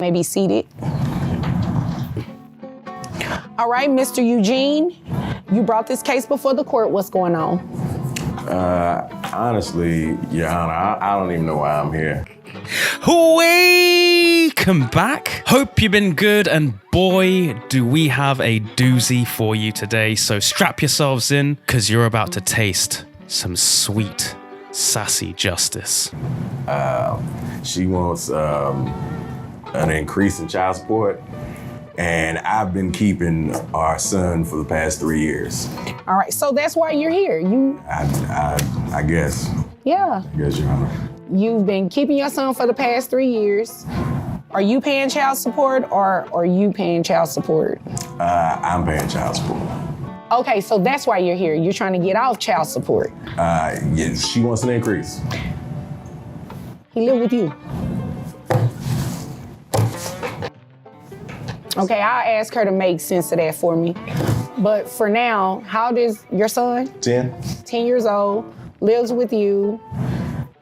May be seated. All right, Mr. Eugene, you brought this case before the court. What's going on? Honestly, Your Honor, I don't even know why I'm here. Welcome back. Hope you've been good, and boy, do we have a doozy for you today. So strap yourselves in, because you're about to taste some sweet, sassy justice. She wants an increase in child support, and I've been keeping our son for the past 3 years. All right, so that's why you're here. I guess. Yeah. Yes, Your Honor. You've been keeping your son for the past 3 years. Are you paying child support or are you paying child support? I'm paying child support. Okay, so that's why you're here. You're trying to get off child support. Yes, she wants an increase. He live with you. Okay, I'll ask her to make sense of that for me. But for now, how old is your son? 10. 10 years old, lives with you.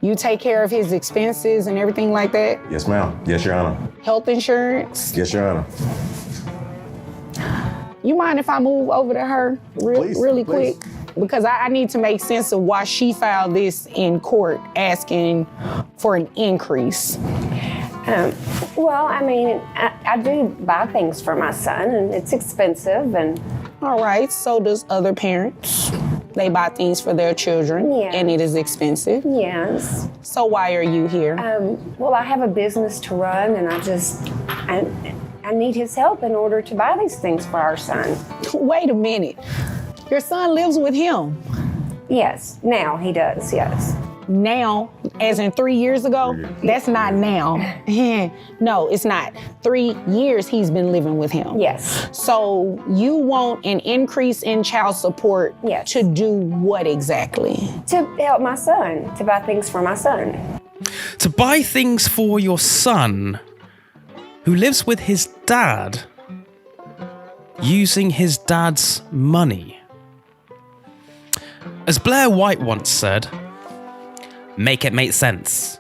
You take care of his expenses and everything like that? Yes, ma'am. Yes, Your Honor. Health insurance? Yes, Your Honor. You mind if I move over to her really quick? Because I need to make sense of why she filed this in court asking for an increase. Well, I mean, I do buy things for my son, and it's expensive, and... All right, so does other parents. They buy things for their children, Yes. and it is expensive. Yes. So why are you here? Well, I have a business to run, and I need his help in order to buy these things for our son. Wait a minute. Your son lives with him. Yes, now he does, yes. Now, as in 3 years ago? That's not now. No, it's not. 3 years he's been living with him. Yes. So you want an increase in child support Yes. to do what exactly? To help my son, to buy things for my son. To buy things for your son, who lives with his dad, using his dad's money. As Blair White once said, make it make sense.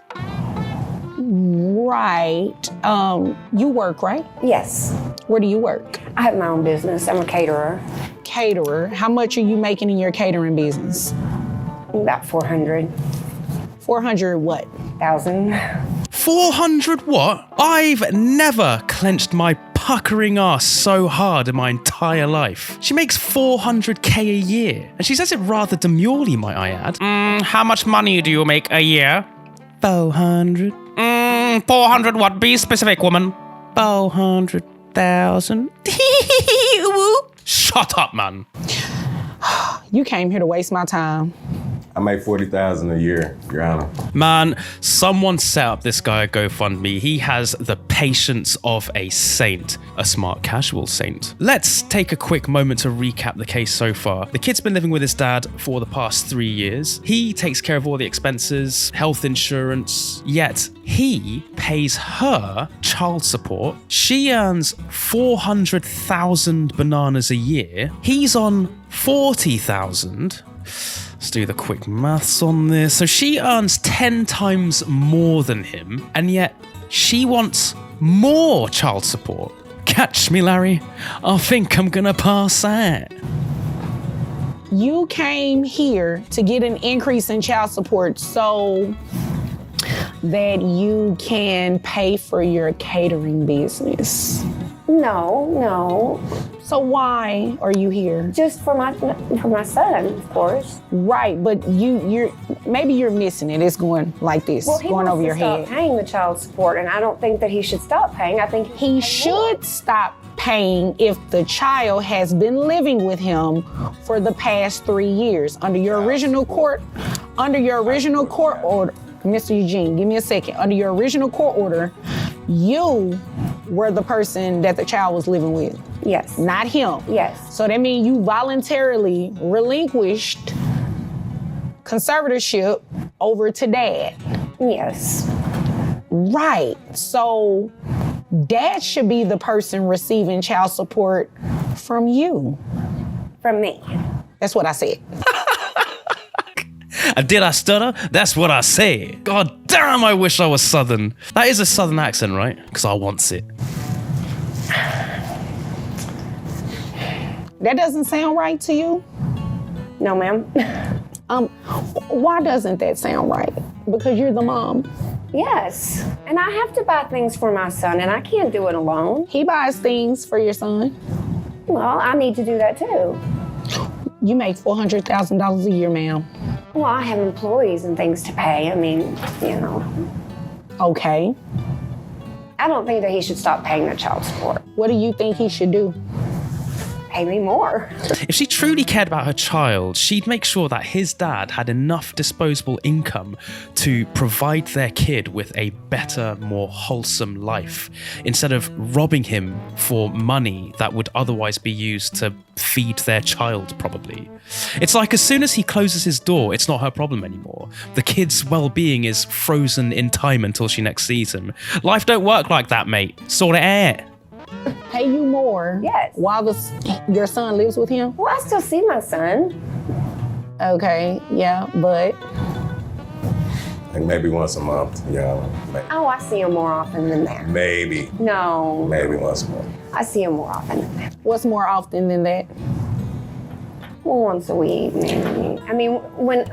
Right. You work, right? Yes. Where do you work? I have my own business. I'm a caterer. Caterer. How much are you making in your catering business? About 400,000. 400 what? 400 what? I've never clenched my puckering ass so hard in my entire life. She makes 400k a year, and she says it rather demurely, might I add. How much money do you make a year? 400. 400 what? Be specific, woman. 400,000. Shut up, man. You came here to waste my time. I make $40,000 a year, Your Honor. Man, someone set up this guy a GoFundMe. He has the patience of a saint, a smart casual saint. Let's take a quick moment to recap the case so far. The kid's been living with his dad for the past 3 years. He takes care of all the expenses, health insurance, yet he pays her child support. She earns 400,000 bananas a year. He's on 40,000. Let's do the quick maths on this. So she earns 10 times more than him, and yet she wants more child support. Catch me, Larry. I think I'm gonna pass out. You came here to get an increase in child support so that you can pay for your catering business. No. So why are you here? Just for my son, of course. Right, but you're maybe you're missing it. It's going like this, Well, he going wants over your to stop head. paying the child support, and I don't think that he should stop paying. I think He should stop paying if the child has been living with him for the past 3 years. Under your original court order, Mr. Eugene, give me a second. Under your original court order, you were the person that the child was living with. Yes. Not him. Yes. So that means you voluntarily relinquished conservatorship over to dad. Yes. Right. So dad should be the person receiving child support from you. From me. That's what I said. And did I stutter? That's what I said. God damn, I wish I was Southern. That is a Southern accent, right? Because I wants it. That doesn't sound right to you? No, ma'am. Why doesn't that sound right? Because you're the mom. Yes. And I have to buy things for my son, and I can't do it alone. He buys things for your son. Well, I need to do that too. You make $400,000 a year, ma'am. Well, I have employees and things to pay. I mean, you know. Okay. I don't think that he should stop paying the child support. What do you think he should do? Pay me more. If she truly cared about her child, she'd make sure that his dad had enough disposable income to provide their kid with a better, more wholesome life, instead of robbing him for money that would otherwise be used to feed their child, probably. It's like as soon as he closes his door, it's not her problem anymore. The kid's well-being is frozen in time until she next sees him. Life don't work like that, mate. Sort it out. Pay you more. Yes. While your son lives with him? Well, I still see my son. Okay, yeah, but Like maybe once a month, maybe. Oh, I see him more often than that. Maybe No, once a month. I see him more often than that. what's more often than that? Well, once a week, maybe. I mean, when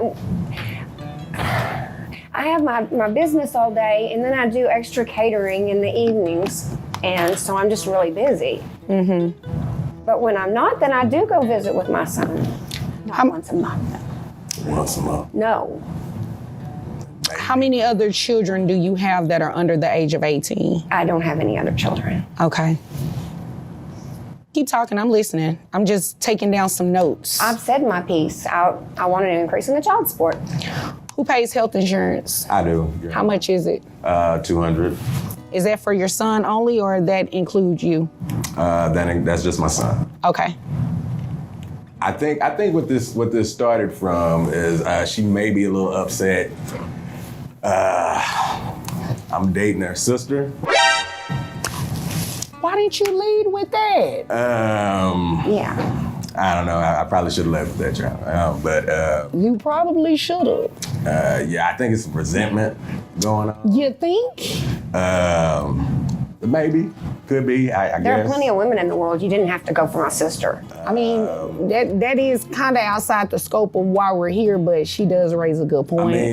I have my business all day, and then I do extra catering in the evenings, and so I'm just really busy. Mm-hmm. But when I'm not, then I do go visit with my son. Not once a month. Once a month. No. How many other children do you have that are under the age of 18? I don't have any other children. Okay. Keep talking, I'm listening. I'm just taking down some notes. I've said my piece. I wanted an increase in the child support. Who pays health insurance? I do. How much is it? 200. Is that for your son only, or that includes you? That's just my son. Okay. I think what this started from is she may be a little upset. I'm dating her sister. Why didn't you lead with that? Yeah. I don't know. I probably should have left with that child. But You probably should have. yeah, I think it's resentment going on. You think? Maybe. Could be. I guess. There are plenty of women in the world. You didn't have to go for my sister. I mean, that is kind of outside the scope of why we're here, but she does raise a good point. I mean,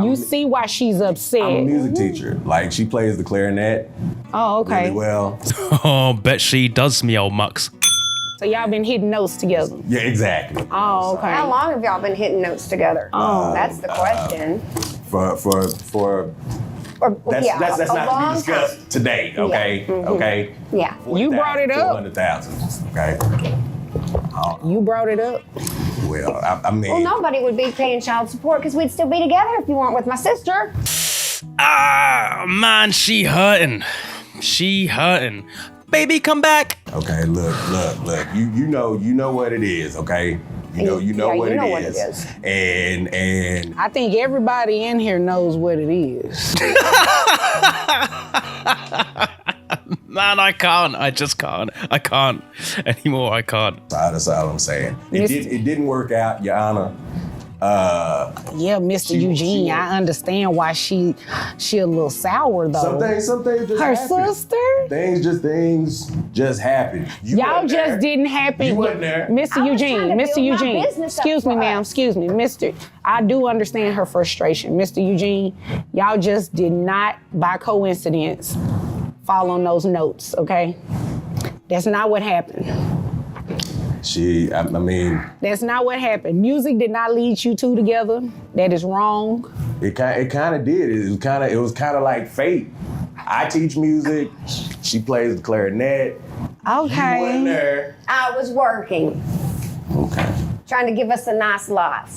you see why she's upset. I'm a music teacher. Like, she plays the clarinet Oh, okay. really well. Oh, bet she does, me old mucks. So y'all been hitting notes together. Yeah, exactly. Oh, okay. How long have y'all been hitting notes together? Oh. That's the question. For Or, that's yeah, that's a not to long be discussed time. today. Okay, okay. Yeah. You brought it up. 400,000. Okay. You brought it up. Well, I mean, Well, nobody would be paying child support because we'd still be together if you weren't with my sister. Ah, man, she hurting. She hurting. Baby, come back. okay. Look. You know what it is. Okay. You know Yeah, what you know it what is. it is. And I think everybody in here knows what it is. Man, I can't. I just can't. I can't anymore. I can't. that's all I'm saying. It didn't work out, Your Honor. Yeah, Mr. Eugene, I understand why she a little sour though. Some things just Her happen. sister? Things just happen. You Y'all wasn't there. just didn't happen. You wasn't there. Mr. I was trying Eugene, to Mr. build my Eugene. business up Excuse me, for ma'am. us. Excuse me, Mr. I do understand her frustration. Mr. Eugene, y'all just did not, by coincidence, fall on those notes, okay? That's not what happened. I mean, That's not what happened. Music did not lead you two together. That is wrong. it kind of did. It was kind of like fate. I teach music. She plays the clarinet. You wasn't Okay. there. I was working, Okay. trying to give us a nice life.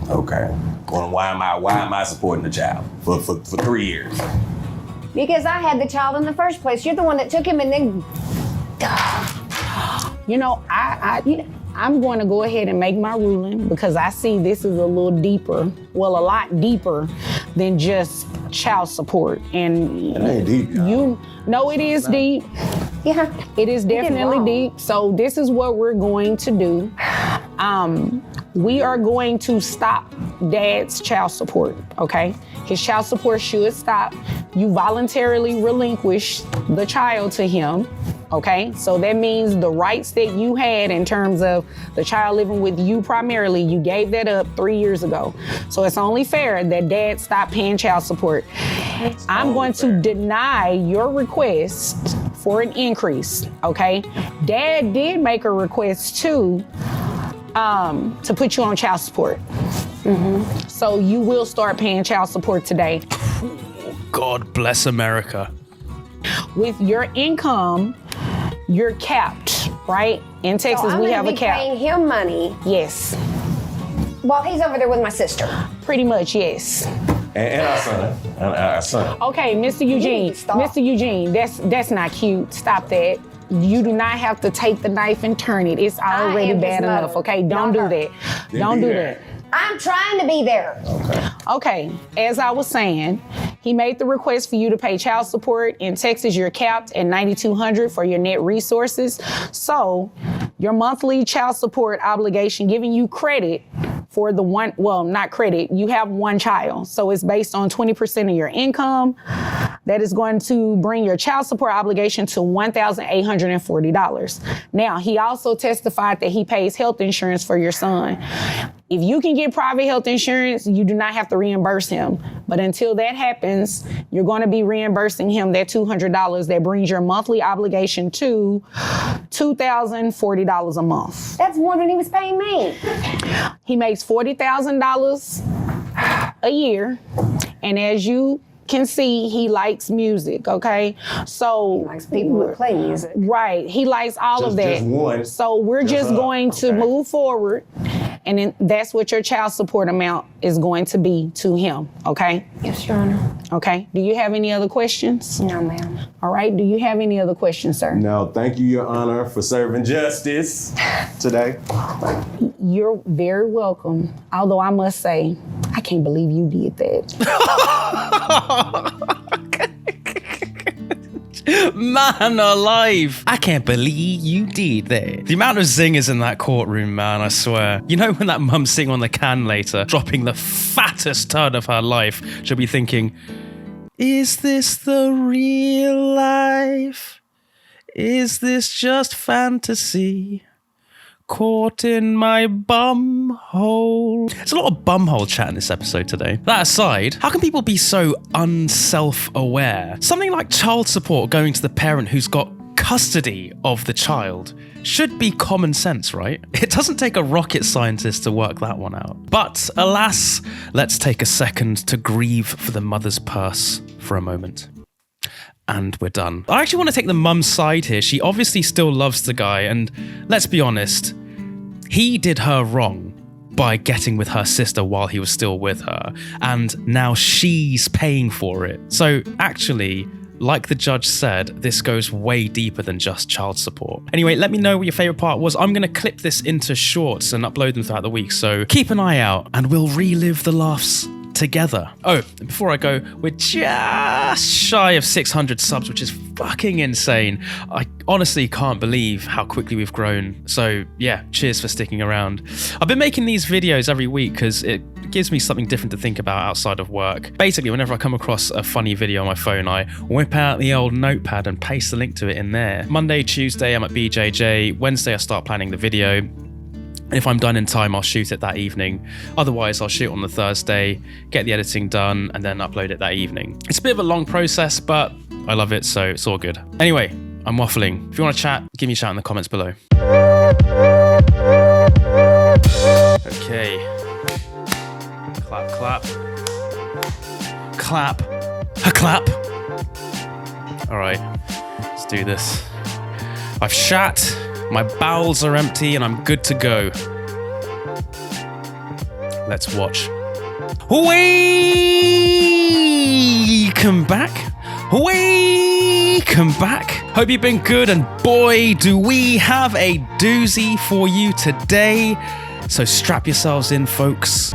Okay. Well, why am I supporting the child for 3 years? Because I had the child in the first place. You're the one that took him and then... You know, I'm going to go ahead and make my ruling because I see this is a little deeper, well, a lot deeper than just child support. And It ain't deep, y'all. you know it is deep. Yeah. It is did definitely wrong. deep. So this is what we're going to do. we are going to stop dad's child support, okay? His child support should stop. You voluntarily relinquish the child to him, okay? So that means the rights that you had in terms of the child living with you primarily, you gave that up 3 years ago. So it's only fair that dad stop paying child support. I'm going to deny your request for an increase, okay? Dad did make a request too, to put you on child support. So you will start paying child support today. God bless America. With your income, you're capped, right? In Texas, So I'm we gonna have a be cap. paying him money Yes, while he's over there with my sister. pretty much, yes. And our son. And our son. Okay, Mr. Eugene, to stop. Mr. Eugene, that's not cute. Stop that. You do not have to take the knife and turn it. It's already am his bad enough, mother, okay? Don't not do her. that. Then Don't be do there. that. I'm trying to be there. Okay, as I was saying, he made the request for you to pay child support. In Texas, you're capped at $9,200 for your net resources. So your monthly child support obligation, giving you credit for the one, well, not credit, you have one child. So it's based on 20% of your income. That is going to bring your child support obligation to $1,840. Now, he also testified that he pays health insurance for your son. If you can get private health insurance, you do not have to reimburse him. But until that happens, you're going to be reimbursing him that $200. That brings your monthly obligation to $2,040 a month. That's more than he was paying me. He makes $40,000 a year. And as you can see, he likes music, okay? So Likes people that play music. right, he likes all of that. Just one. So we're just her. going to Okay. move forward, and then that's what your child support amount is going to be to him, okay? Yes, Your Honor. Okay. Do you have any other questions? No, ma'am. All right. Do you have any other questions, sir? No, thank you, Your Honor, for serving justice today. You're very welcome. Although I must say, I can't believe you did that. Man alive! I can't believe you did that. The amount of zingers in that courtroom, man, I swear. You know when that mum's sitting on the can later, dropping the fattest turd of her life, she'll be thinking, is this the real life? Is this just fantasy? Caught in my bum hole. There's a lot of bumhole chat in this episode today. That aside, how can people be so unself-aware? Something like child support going to the parent who's got custody of the child should be common sense, right? It doesn't take a rocket scientist to work that one out. But alas, let's take a second to grieve for the mother's purse for a moment. And we're done. I actually want to take the mum's side here. She obviously still loves the guy, and let's be honest, he did her wrong by getting with her sister while he was still with her, and now she's paying for it. So actually, like the judge said, this goes way deeper than just child support. Anyway, let me know what your favorite part was. I'm going to clip this into shorts and upload them throughout the week, so keep an eye out and we'll relive the laughs together. Oh, before I go, we're just shy of 600 subs, which is fucking insane. I honestly can't believe how quickly we've grown. So yeah, cheers for sticking around. I've been making these videos every week because it gives me something different to think about outside of work. Basically, whenever I come across a funny video on my phone, I whip out the old notepad and paste the link to it in there. Monday, Tuesday, I'm at BJJ. Wednesday, I start planning the video. And if I'm done in time, I'll shoot it that evening. Otherwise, I'll shoot on the Thursday, get the editing done, and then upload it that evening. It's a bit of a long process, but I love it, so it's all good. Anyway, I'm waffling. If you want to chat, give me a shout in the comments below. Okay. Clap, clap. Clap. A clap. All right, let's do this. I've shat. My bowels are empty and I'm good to go. Let's watch. Welcome back. Welcome back. Hope you've been good, and boy, do we have a doozy for you today. So strap yourselves in, folks.